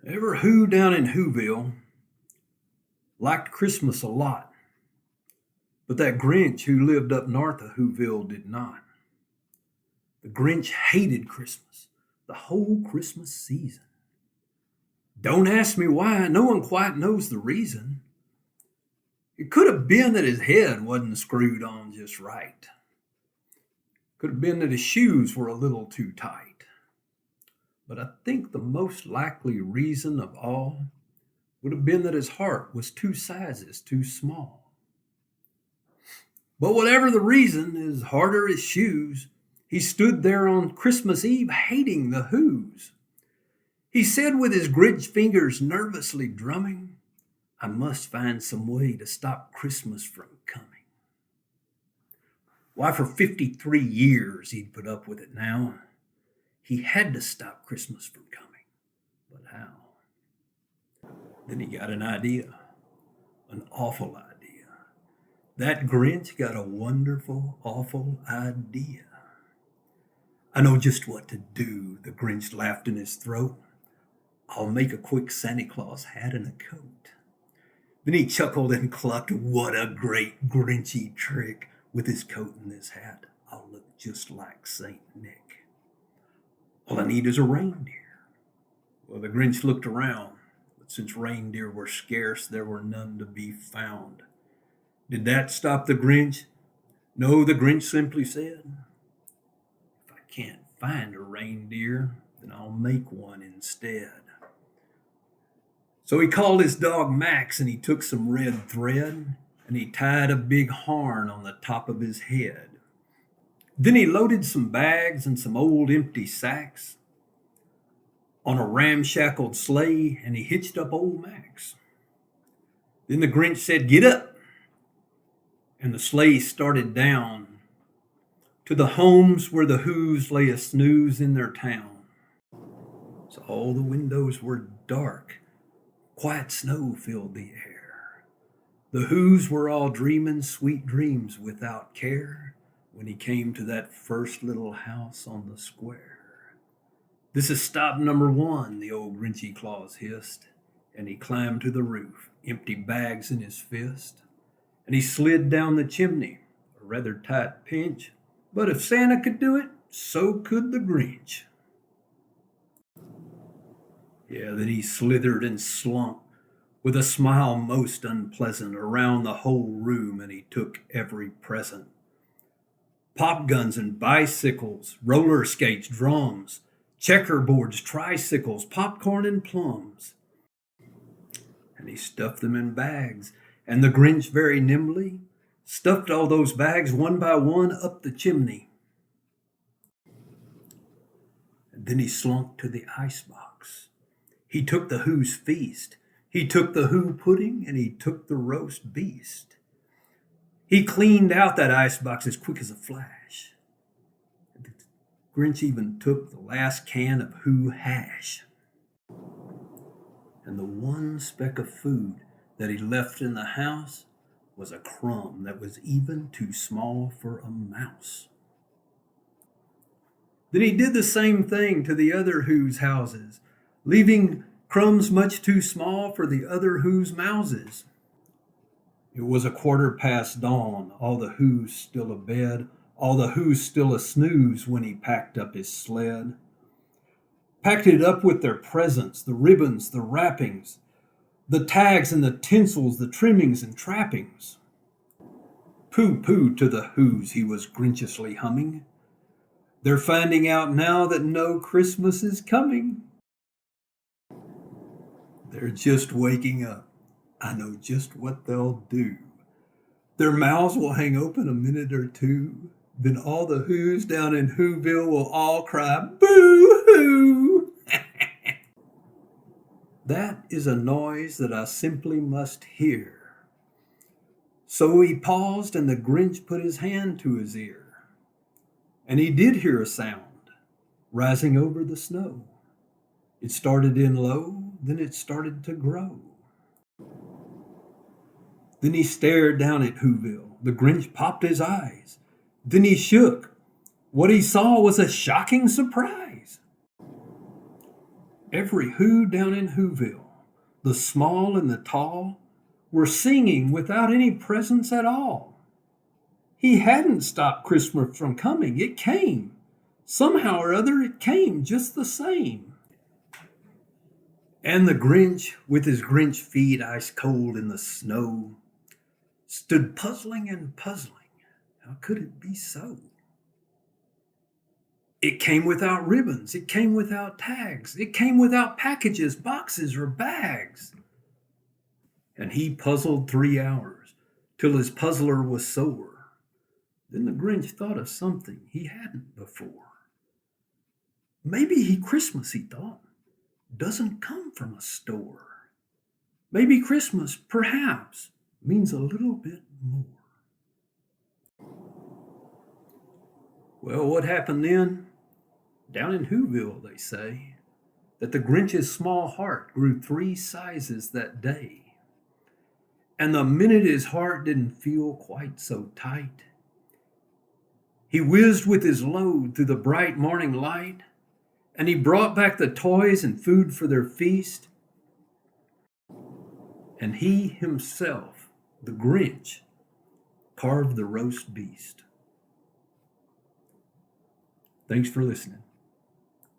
Ever who down in Whoville liked Christmas a lot, but that Grinch who lived up north of Whoville did not. The Grinch hated Christmas, the whole Christmas season. Don't ask me why, no one quite knows the reason. It could have been that his head wasn't screwed on just right. Could have been that his shoes were a little too tight. But I think the most likely reason of all would have been that his heart was two sizes too small. But whatever the reason, his heart or his shoes, he stood there on Christmas Eve hating the Who's. He said with his Grinch fingers nervously drumming, I must find some way to stop Christmas from coming. Why, for 53 years he'd put up with it now. He had to stop Christmas from coming. But how? Then he got an idea, an awful idea. That Grinch got a wonderful, awful idea. I know just what to do, the Grinch laughed in his throat. I'll make a quick Santa Claus hat and a coat. Then he chuckled and clucked, what a great Grinchy trick. With his coat and his hat, I'll look just like Saint Nick. All I need is a reindeer. Well, the Grinch looked around, but since reindeer were scarce, there were none to be found. Did that stop the Grinch? No, the Grinch simply said, if I can't find a reindeer, then I'll make one instead. So he called his dog Max and he took some red thread and he tied a big horn on the top of his head. Then he loaded some bags and some old empty sacks on a ramshackled sleigh and he hitched up old Max. Then the Grinch said, get up. And the sleigh started down to the homes where the Who's lay a snooze in their town. So all the windows were dark. Quiet snow filled the air. The Who's were all dreaming sweet dreams without care when he came to that first little house on the square. This is stop number one, the old Grinchy Claus hissed, and he climbed to the roof, empty bags in his fist, and he slid down the chimney, a rather tight pinch, but if Santa could do it, so could the Grinch. Yeah, then he slithered and slunk with a smile most unpleasant around the whole room, and he took every present. Pop guns and bicycles, roller skates, drums, checkerboards, tricycles, popcorn and plums. And he stuffed them in bags, and the Grinch very nimbly stuffed all those bags one by one up the chimney. And then he slunk to the icebox. He took the Who's feast. He took the Who pudding and he took the roast beast. He cleaned out that icebox as quick as a flash. The Grinch even took the last can of Who hash. And the one speck of food that he left in the house was a crumb that was even too small for a mouse. Then he did the same thing to the other Who's houses, leaving crumbs much too small for the other Who's mouses. It was dawn, all the Who's still abed, all the Who's still a snooze when he packed up his sled. Packed it up with their presents, the ribbons, the wrappings, the tags and the tinsels, the trimmings and trappings. Pooh-pooh to the Who's, he was grinchiously humming. They're finding out now that no Christmas is coming. They're just waking up. I know just what they'll do. Their mouths will hang open a minute or two. Then all the Who's down in Whoville will all cry, boo-hoo! That is a noise that I simply must hear. So he paused and the Grinch put his hand to his ear. And he did hear a sound rising over the snow. It started in low, then it started to grow. Then he stared down at Whoville. The Grinch popped his eyes. Then he shook. What he saw was a shocking surprise. Every who down in Whoville, the small and the tall, were singing without any presents at all. He hadn't stopped Christmas from coming. It came. Somehow or other, it came just the same. And the Grinch, with his Grinch feet ice cold in the snow, stood puzzling and puzzling. How could it be so? It came without ribbons. It came without tags. It came without packages, boxes, or bags. And he puzzled 3 hours till his puzzler was sore. Then the Grinch thought of something he hadn't before. Maybe Christmas, he thought, doesn't come from a store. Maybe Christmas, perhaps, means a little bit more. Well, what happened then? Down in Whoville, they say, that the Grinch's small heart grew 3 sizes that day. And the minute his heart didn't feel quite so tight, he whizzed with his load through the bright morning light, and he brought back the toys and food for their feast. And he himself, the Grinch, carved the roast beast. Thanks for listening.